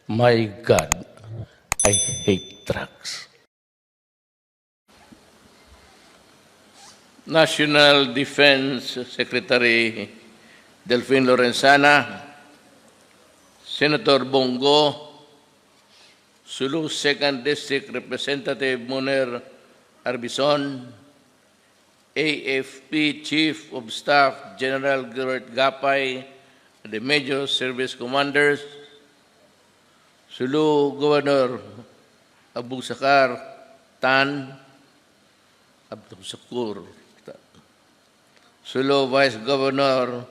My God, I hate drugs. National Defense Secretary Delphine Lorenzana, Senator Bongo, Sulu 2nd District Representative Munir Arbison, AFP Chief of Staff General Gilbert Gapay, the Major Service Commanders, Sulu Governor Abu Sakar Tan, Abdul Sakur, Sulu Vice Governor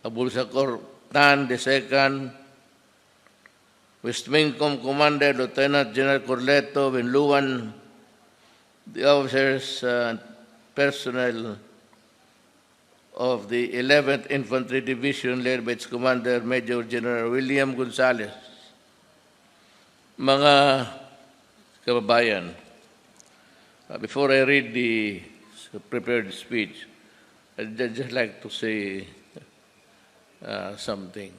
Abu Sakar Tan II, West Wingcom Commander Lieutenant General Corleto Benluan, the officers and personnel of the 11th Infantry Division led by its Commander Major General William Gonzales. Mga kababayan, before I read the prepared speech, I'd just like to say something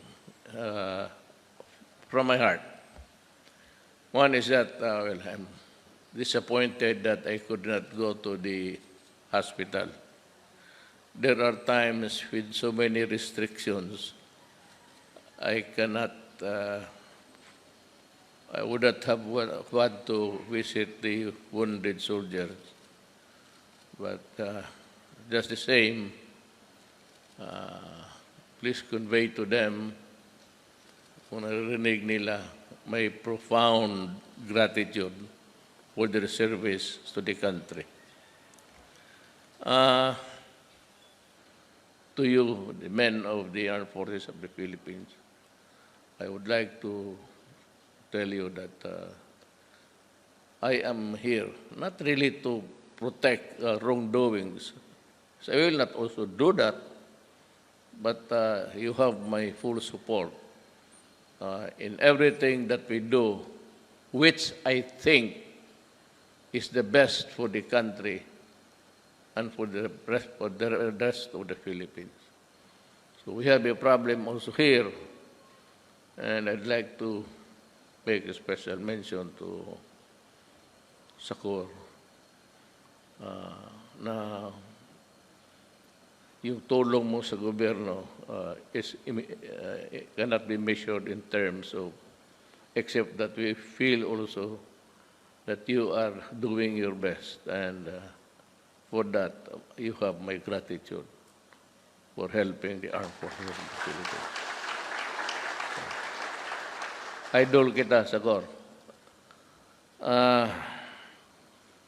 from my heart. One is that I'm disappointed that I could not go to the hospital. There are times with so many restrictions, I would not have wanted to visit the wounded soldiers. But just the same, please convey to them, kung narinig nila, my profound gratitude for their service to the country. To you, the men of the Armed Forces of the Philippines, I would like to tell you that I am here not really to protect wrongdoings. So I will not also do that, but you have my full support in everything that we do, which I think is the best for the country and for the rest of the Philippines. So we have a problem also here, and I'd like to make a special mention to Sakur na yung tulong mo sa gobyerno cannot be measured in terms of, except that we feel also that you are doing your best, and for that, you have my gratitude for helping the Armed Forces of the Philippines. Idol kita, Sakur.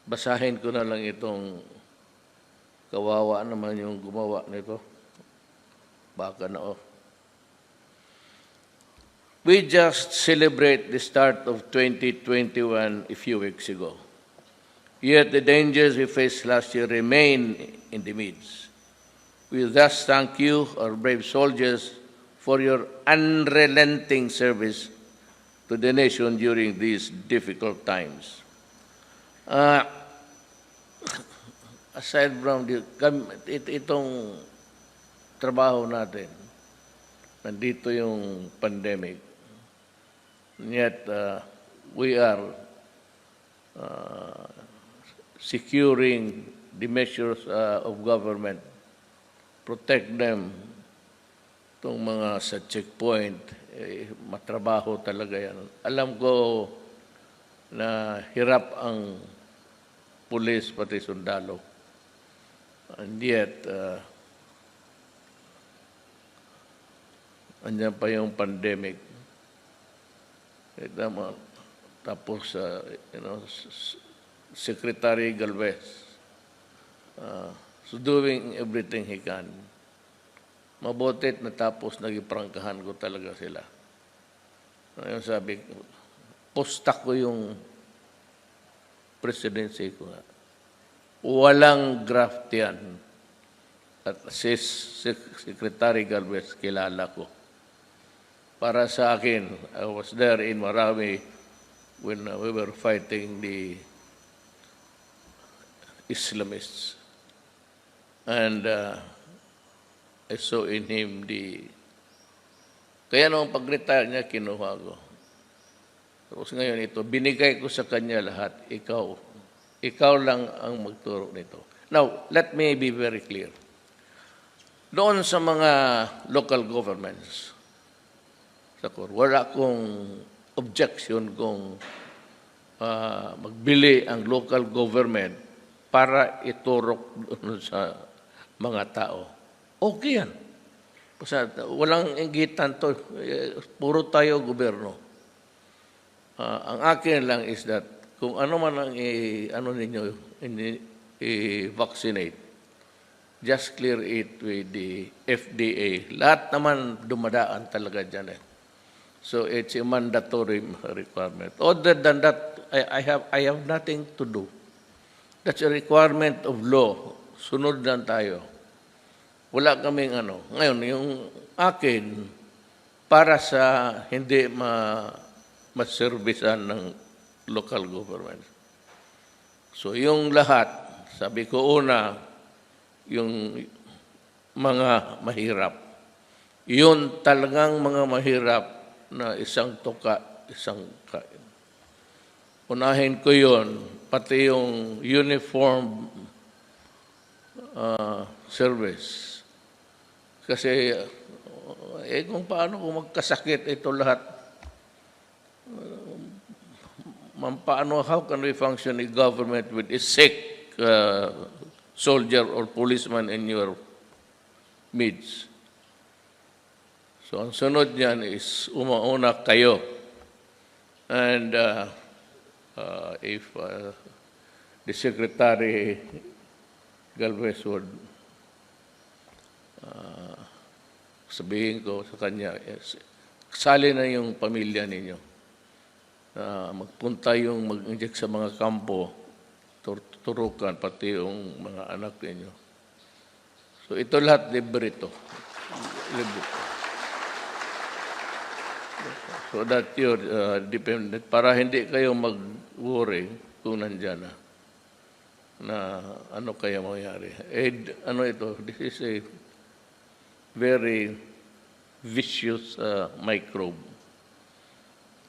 Basahin ko na lang itong kawawa naman yung gumawa nito. Baka na oh. We just celebrate the start of 2021 a few weeks ago. Yet the dangers we faced last year remain in the midst. We thus thank you, our brave soldiers, for your unrelenting service to the nation during these difficult times. Aside from itong trabaho natin, nandito yung pandemic, yet we are securing the measures of government, protect them. Itong mga sa checkpoint, matrabaho talaga yan. Alam ko na hirap ang pulis pati sundalo. And yet, andyan pa yung pandemic. Tapos, Secretary Galvez, so doing everything he can. Mabutit natapos, nagiprangkahan ko talaga sila. Ngayon sabi, postak ko yung presidency ko nga. Walang graft yan. At si Secretary Galvez, kilala ko. Para sa akin, I was there in Marawi when we were fighting the Islamists. And I saw in him kaya nung pag-retire niya, kinuha ko. Tapos ngayon ito, binigay ko sa kanya lahat. Ikaw lang ang magturo nito. Now, let me be very clear. Doon sa mga local governments, wala akong objection kung magbili ang local government para iturok doon sa mga tao. Okay yan. Basta walang inggitan to. Puro tayo gobyerno. Ang akin lang is that kung ano man ang i-vaccinate, just clear it with the FDA. Lahat naman dumadaan talaga dyan. So it's a mandatory requirement. Other than that, I have nothing to do. That's a requirement of law. Sunod lang tayo. Wala kaming Ngayon, yung akin, para sa hindi maservisan ng local government. So yung lahat, sabi ko una, yung mga mahirap. Yun talagang mga mahirap na isang tuka, isang kain. Unahin ko yun, pati yung uniform service. Kasi, kung paano kung magkasakit ito lahat, paano, how can we function a government with a sick soldier or policeman in your midst? So, ang sunod niyan is umauna kayo. And if the Secretary Galvez would sabihin ko sa kanya, kasali na yung pamilya ninyo. Magpunta yung mag-inject sa mga kampo, turukan, pati yung mga anak ninyo. So ito lahat libre ito. Libre. So that you're dependent, para hindi kayo mag-worry kung nandyan na ano kaya mangyari. This is a very vicious microbe.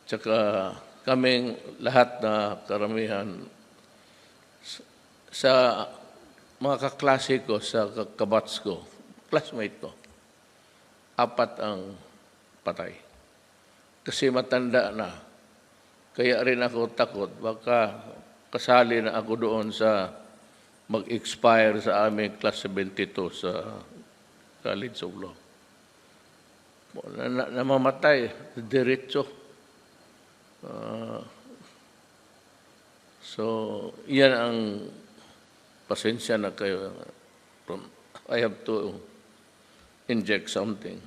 Tsaka kaming lahat na karamihan sa mga kaklase ko, sa kabats ko, classmate ko, 4 ang patay. Kasi matanda na. Kaya rin ako takot, baka kasali na ako doon sa mag-expire sa aming class 72 sa College of Law. Namamatay, diretso. So, yan ang pasensya na kayo. I have to inject something.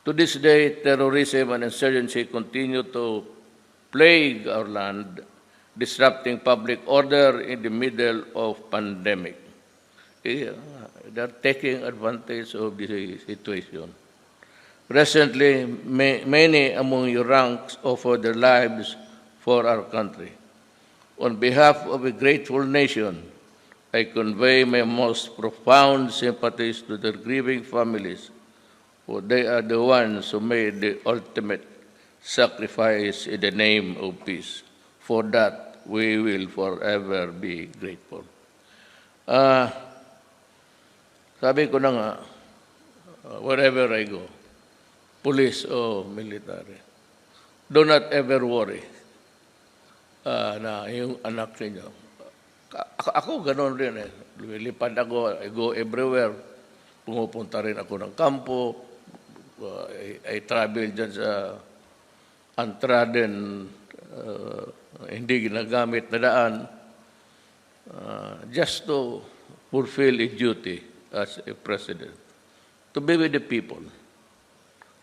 To this day, terrorism and insurgency continue to plague our land, disrupting public order in the middle of pandemic. They're taking advantage of the situation. Recently, many among your ranks offered their lives for our country. On behalf of a grateful nation, I convey my most profound sympathies to their grieving families, for they are the ones who made the ultimate sacrifice in the name of peace. For that, we will forever be grateful. Sabi ko na nga, wherever I go, police o military, do not ever worry na yung anak ninyo. Ako ganoon rin eh. Lumilipad ako, I go everywhere. Pumupunta rin ako ng kampo. I travel dyan sa untrodden, hindi ginagamit na daan, just to fulfill a duty as a president, to be with the people.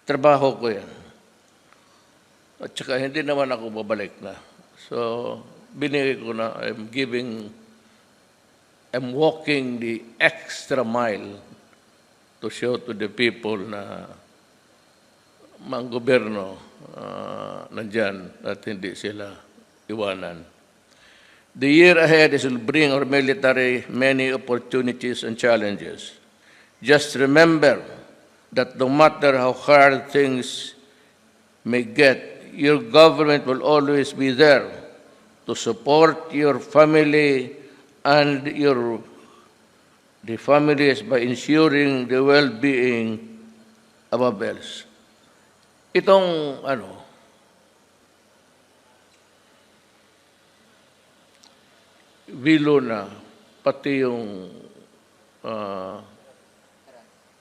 Trabaho ko yan. At saka hindi naman ako babalik na. So, binigay ko na, I'm walking the extra mile to show to the people na mga gobyerno nandyan at hindi sila iwanan. The year ahead will bring our military many opportunities and challenges. Just remember that no matter how hard things may get, your government will always be there to support your family and the families by ensuring the well-being above else. Itong bilo na pati yung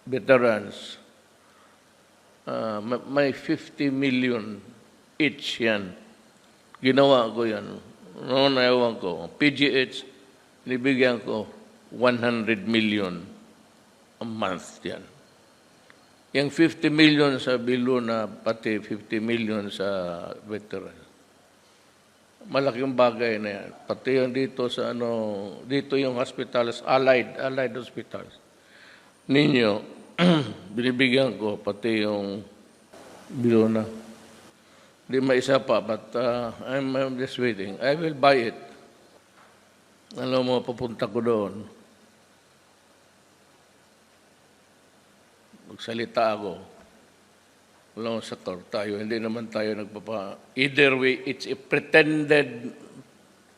veterans, may 50 million each yan. Ginawa ko yan. Noon ewan ko, PGH, nibigyan ko 100 million a month yan. Yung 50 million sa bilo na pati 50 million sa veteran. Malaking bagay na yan. Pati yung dito sa dito yung hospitals, allied hospitals. Ninyo, binibigyan ko pati yung bilo na. Di maisa pa, but I'm just waiting. I will buy it. Alam mo, papunta ko doon. Magsalita ako. Alam mo, sa court tayo. Hindi naman tayo either way, it's a pretended,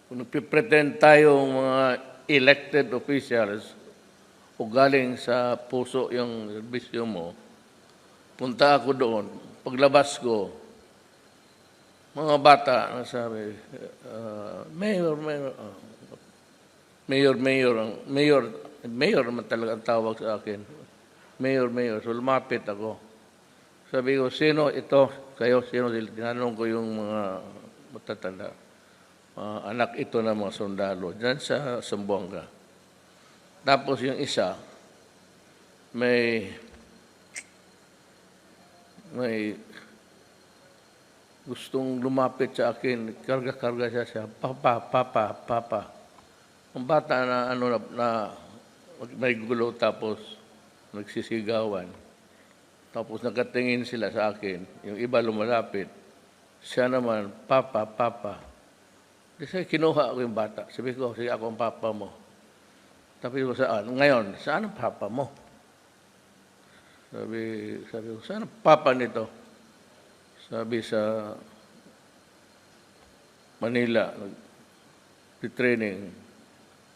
kung nagpipretend tayo mga elected officials o galing sa puso yung serbisyo mo, punta ako doon. Paglabas ko, mga bata, nasabi, Mayor naman talaga ang tawag sa akin. Mayor. So lumapit ako. Sabi ko, sino ito? Kayo, sino? Tinanong ko yung mga matatanda. Anak ito na mga sundalo. Diyan sa Zamboanga. Tapos yung isa, may gustong lumapit sa akin, karga-karga siya, Papa. Ang bata na may gulo tapos nagsisigawan. Tapos nakatingin sila sa akin, yung iba lumalapit. Siya naman, Papa. Kasi kinuha ko yung bata. Sabi ko, sige ako ang papa mo. Sabi ko, saan? Ngayon, saan ang papa mo? Sabi ko, saan ang papa nito? Sabi sa Manila, nag-training.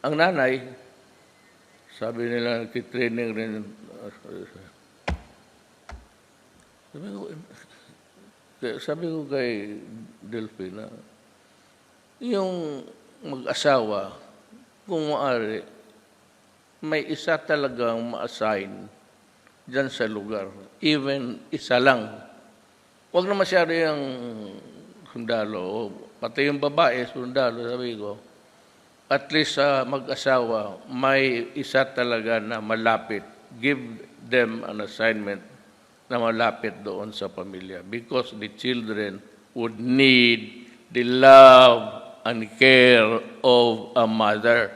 Ang nanay, sabi nila, nag-training rin. Sabi ko kay Delphine, yung mag-asawa, kung maaari, may isa talagang ma-assign dyan sa lugar. Even isa lang. Huwag na masyado yung sundalo. Pati yung babae, sundalo, sabi ko. At least sa mag-asawa, may isa talaga na malapit. Give them an assignment na malapit doon sa pamilya. Because the children would need the love and care of a mother.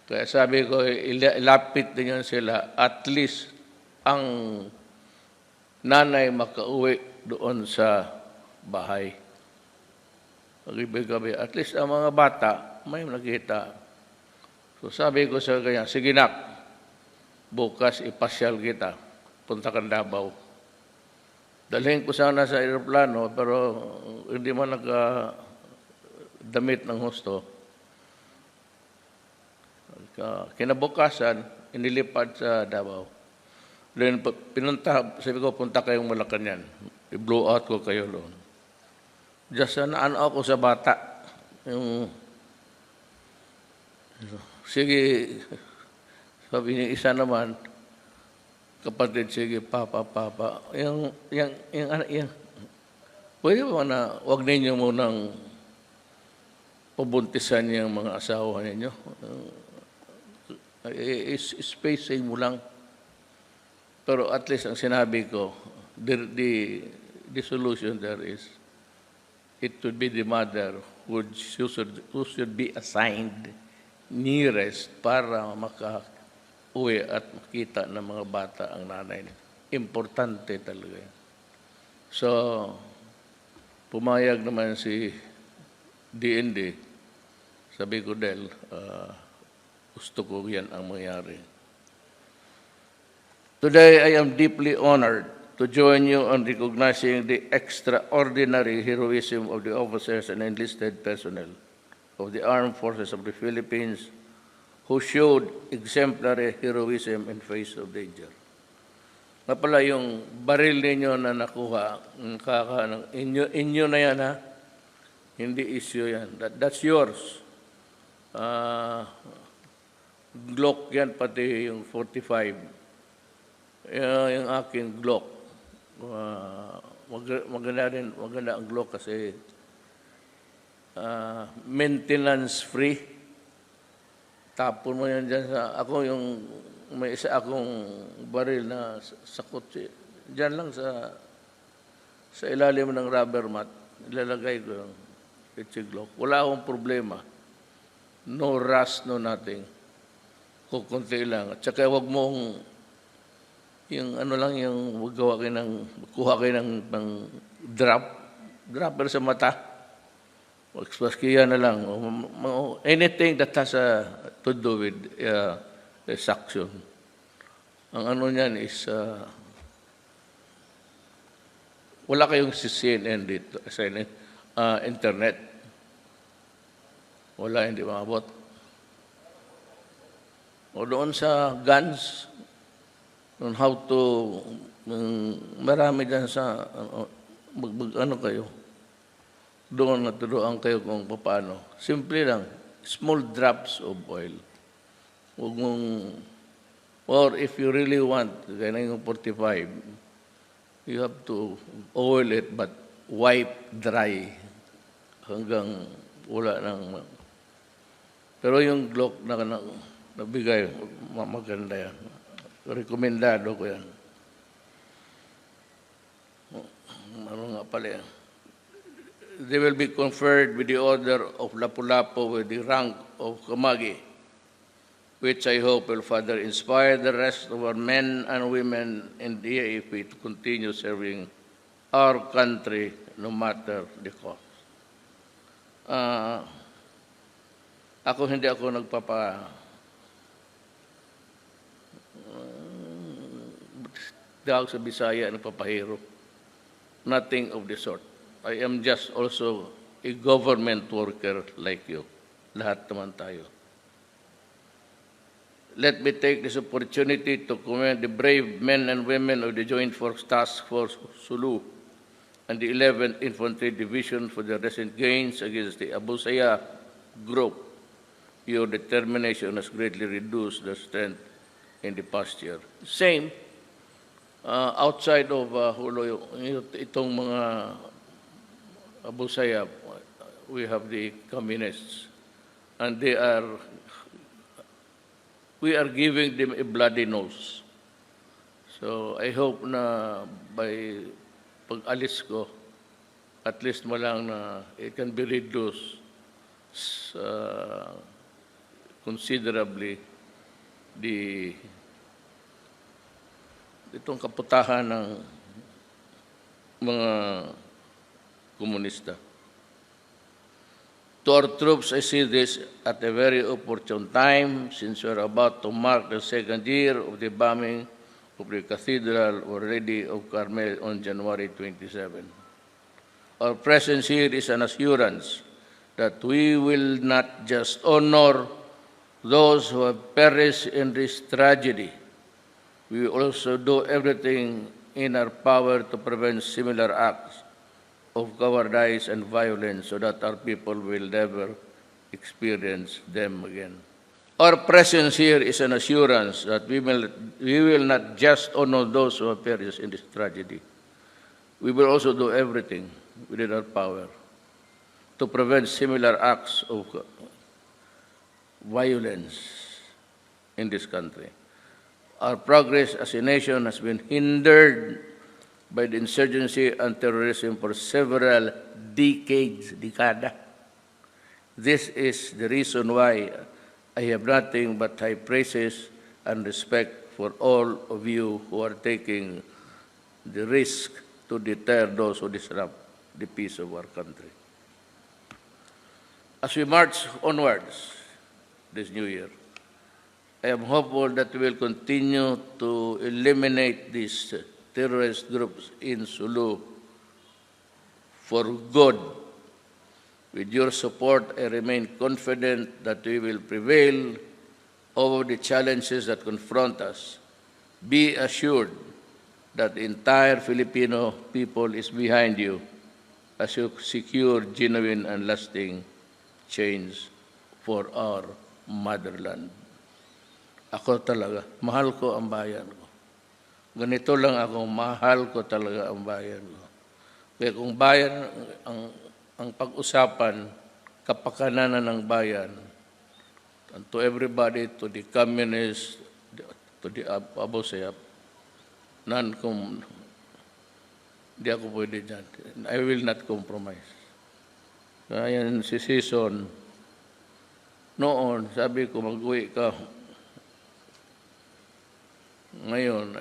Kaya sabi ko, ilapit din yan sila. At least ang nanay makauwi doon sa bahay. Gabi, at least ang mga bata, may nakita. So sabi ko sa kanya, sige nak, bukas ipasyal kita, punta kang Davao. Dalhin ko sana sa aeroplano, pero hindi man nakadamit ng husto. Kinabukasan, inilipad sa Davao. Then pinunta, sabi ko, punta kayong Malacanang. I-blow out ko kayo doon. Just naano ako sa bata. Sige, sabi niya isa naman, kapatid, sige, Papa. Pwede ba na, huwag ninyo munang pabuntisan yung mga asawa ninyo. Spacing mo lang. Pero at least ang sinabi ko, the solution there is, it would be the mother who should be assigned nearest para maka-uwi at makita ng mga bata ang nanay. Importante talaga yan. So, pumayag naman si DND. Sabi ko, Del, gusto ko yan ang mangyari. Today, I am deeply honored to join you on recognizing the extraordinary heroism of the officers and enlisted personnel of the Armed Forces of the Philippines who showed exemplary heroism in face of danger. Nga pala yung baril ninyo na nakuha, inyo na yan ha, hindi issue yan. That's yours. Glock yan, pati yung 45. Yung aking Glock. Maganda ang Glock kasi maintenance free. Tapon mo yan dyan sa, may isa akong baril na sa kotse. Diyan lang sa ilalim ng rubber mat, ilalagay ko yung Glock. Wala akong problema. No rust, no nothing. Kukunti lang. At saka huwag mong, yung ano lang, yung kuha kayo ng dropper sa mata. Expaskiya na lang. Anything that has to do with suction. Ang ano niyan is, wala kayong CNN dito, sa internet. Wala, hindi maabot. O doon sa guns, on how to, marami dyan sa, ano kayo, doon naturuan kayo kung paano. Simple lang, small drops of oil. Huwag mong, or if you really want, kaya na yung 45, you have to oil it but wipe dry hanggang wala nang. Pero yung Glock na nabigay, maganda yan. Rekomendado ko yan. Ano nga pala yan? They will be conferred with the order of Lapu-Lapu with the rank of Kamagi, which I hope will further inspire the rest of our men and women in the AFP to continue serving our country no matter the cost. Hindi ako tawag sa Bisaya, nagpapahiro. Nothing of the sort. I am just also a government worker like you. Lahat naman tayo. Let me take this opportunity to commend the brave men and women of the Joint Force Task Force Sulu and the 11th Infantry Division for their recent gains against the Abu Sayyaf group. Your determination has greatly reduced their strength in the past year. Same, outside of itong mga Abu Sayyaf, we have the communists, and we are giving them a bloody nose. So I hope na by pag-alis ko, at least malang na it can be reduced considerably itong kaputahan ng mga komunista. To our troops, I see this at a very opportune time, since we are about to mark the second year of the bombing of the Cathedral or Lady of Carmel on January 27. Our presence here is an assurance that we will not just honor those who have perished in this tragedy. We will also do everything in our power to prevent similar acts of cowardice and violence so that our people will never experience them again. Our presence here is an assurance that we will not just honor those who have perished in this tragedy. We will also do everything within our power to prevent similar acts of violence in this country. Our progress as a nation has been hindered by the insurgency and terrorism for several dekada. This is the reason why I have nothing but high praises and respect for all of you who are taking the risk to deter those who disrupt the peace of our country. As we march onwards this new year, I am hopeful that we will continue to eliminate these terrorist groups in Sulu for good. With your support, I remain confident that we will prevail over the challenges that confront us. Be assured that the entire Filipino people is behind you as you secure genuine and lasting change for our motherland. Ako talaga, mahal ko ang bayan ko. Ganito lang ako, mahal ko talaga ang bayan ko. Kaya kung bayan ang pag-usapan, kapakanan ng bayan, and to everybody, to the communists, to the abosayap, di ako pwede dyan. I will not compromise. Kaya si Season, noon, sabi ko, mag-uwi ka. Ngayon,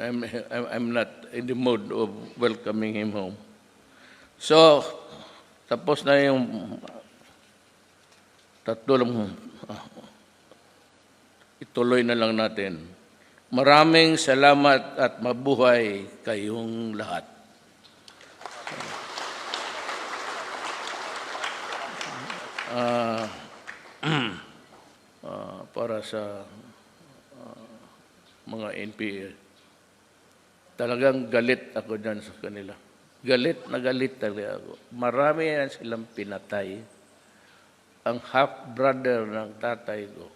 I'm not in the mood of welcoming him home. So, tapos na yung tatlo lang, ituloy na lang natin. Maraming salamat at mabuhay kayong lahat. Para sa mga NPA, talagang galit ako dyan sa kanila. Galit na galit talaga ako. Marami yan silang pinatay. Ang half-brother ng tatay ko,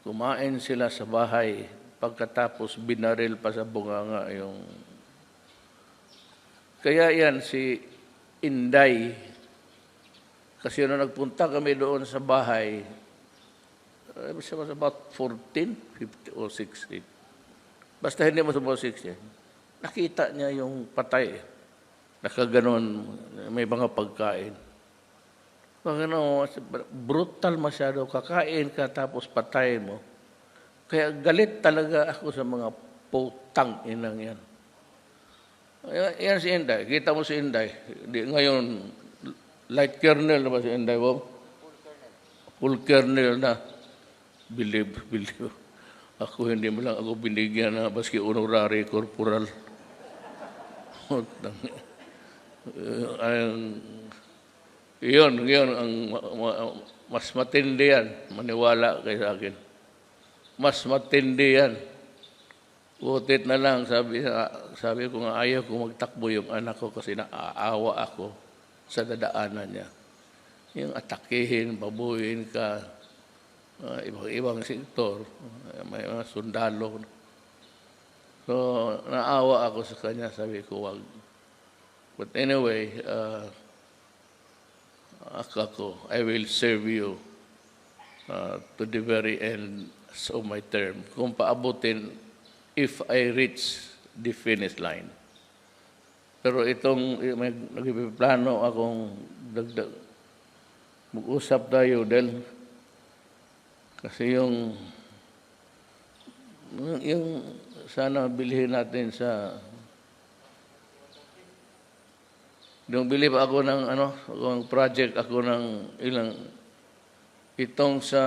kumain sila sa bahay, pagkatapos binaril pa sa bunganga yung... Kaya yan si Inday, kasi nung nagpunta kami doon sa bahay, it was about 14, 15, or 16. Basta hindi mo sa about 16. Nakita niya yung patay. Nakaganon, may mga pagkain. Ano, brutal masyado. Kakain ka tapos patay mo. Kaya galit talaga ako sa mga putang inang yan. Yan si Inday. Kita mo si Inday. Ngayon, light kernel na ba si Inday, Bob? Full kernel na. Believe. Ako hindi mo lang ako binigyan na baski honorary corporal. Yun ang mas matindi yan. Maniwala kayo sa akin. Mas matindi yan. Utit na lang, sabi ko nga, ayaw ko magtakbo yung anak ko kasi naaawa ako sa dadaanan niya. Yung atakihin, babuhin ka, ibang sektor, may mga sundalo. So, naawa ako sa kanya, sabi ko, wag. But anyway, I will serve you to the very end of my term. Kung paabutin, if I reach the finish line. Pero itong, nagpiplano akong dagdag. Mag-usap tayo, Del. Kasi yung sana bilhin natin sa yung bilib ako ng ang project ako ng ilang itong sa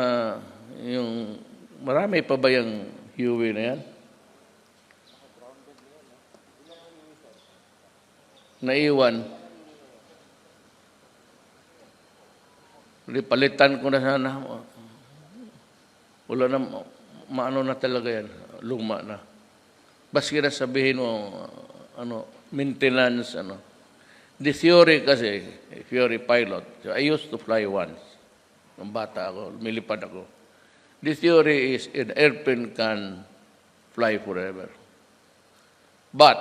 yung marami pa ba yung Huey na yan? Naiwan. Palitan ko na sana. Wala na, maano na talaga yan. Luma na. Baski na sabihin mo, maintenance, The theory kasi, theory pilot, so I used to fly once. Nung bata ako, lumilipad ako. The theory is an airplane can fly forever. But,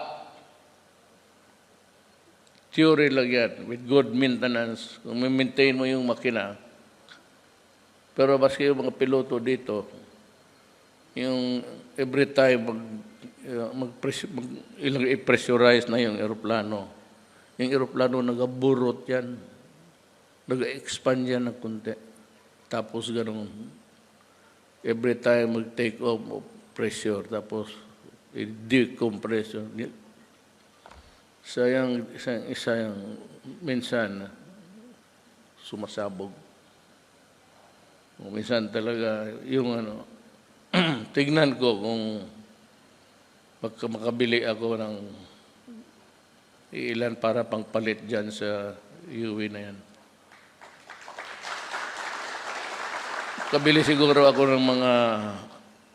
theory lang yan, with good maintenance, kung maintain mo yung makina. Pero baski yung mga piloto dito, yung every time i-pressurize na yung aeroplano. Yung aeroplano nagaburot yan. Nag-expand yan ng kunti. Tapos ganun. Every time mag-take off pressure. Tapos decompression. Isa yung minsan sumasabog. Minsan talaga yung tignan ko kung pagka makabili ako ng ilan para pangpalit dyan sa UV na yan. Kabili siguro ako ng mga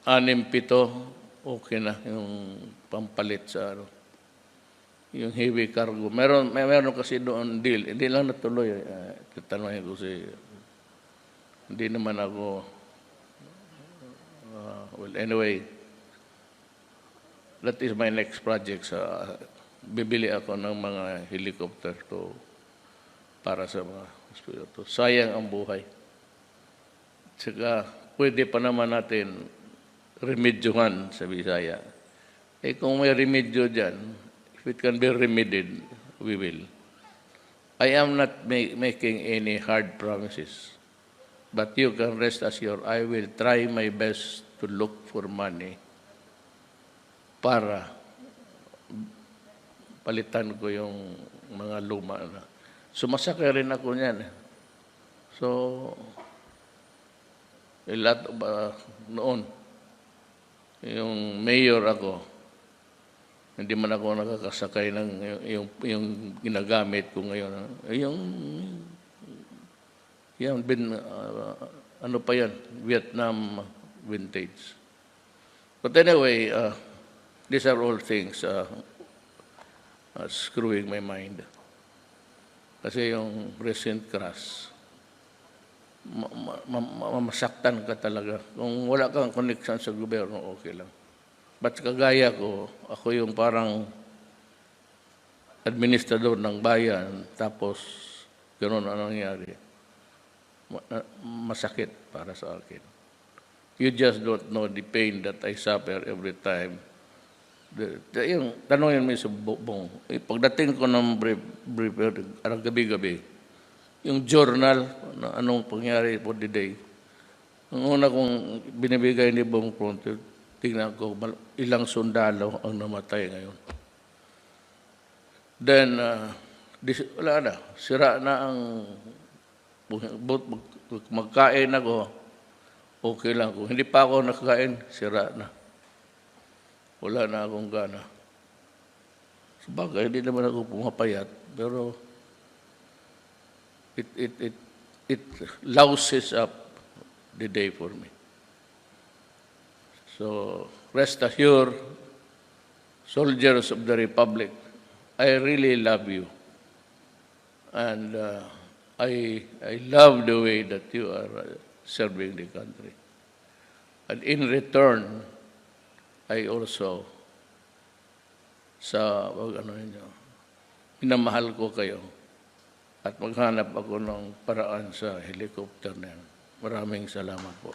6-7, okay na yung pampalit sa ano, yung heavy cargo. Meron kasi doon deal. Hindi lang natuloy. Tatanungin ko si, hindi naman ako, well, anyway, that is my next project. Bibili ako ng mga helicopter para sa mga hospital. Sayang ang buhay. Saka pwede pa naman natin remedyohan sa Bisaya. Kung may remedyo dyan, if it can be remedied, we will. I am not making any hard promises. But you can rest assured, I will try my best to look for money para palitan ko yung mga luma na. Sumasakay rin ako niyan. So, noon, yung mayor ako, hindi man ako nakakasakay ng yung ginagamit ko ngayon. Ano pa yan? Vietnam vintage. But anyway, these are all things screwing my mind. Kasi yung recent crash, mamasaktan ka talaga. Kung wala kang connection sa gobyerno, okay lang. But kagaya ko, ako yung parang administrador ng bayan, tapos gano'n ang nangyari. Masakit para sa akin. You just don't know the pain that I suffer every time. Yung tanongin mo sa bubong, pagdating ko ng brief, gabi-gabi, yung journal na anong pangyari for the day. Ang una kong binibigay ni Bong Pronto, tingnan ko ilang sundalo ang namatay ngayon. Then, wala na. Sira na ang magkain ako, okay lang. Kung hindi pa ako nakakain, sira na. Wala na akong gana. Sabagay, hindi naman ako pumapayat, pero it louses up the day for me. So, rest assured, soldiers of the Republic, I really love you. And I love the way that you are serving the country. And in return, I also, minamahal ko kayo. At maghanap ako ng paraan sa helicopter na yan. Maraming salamat po.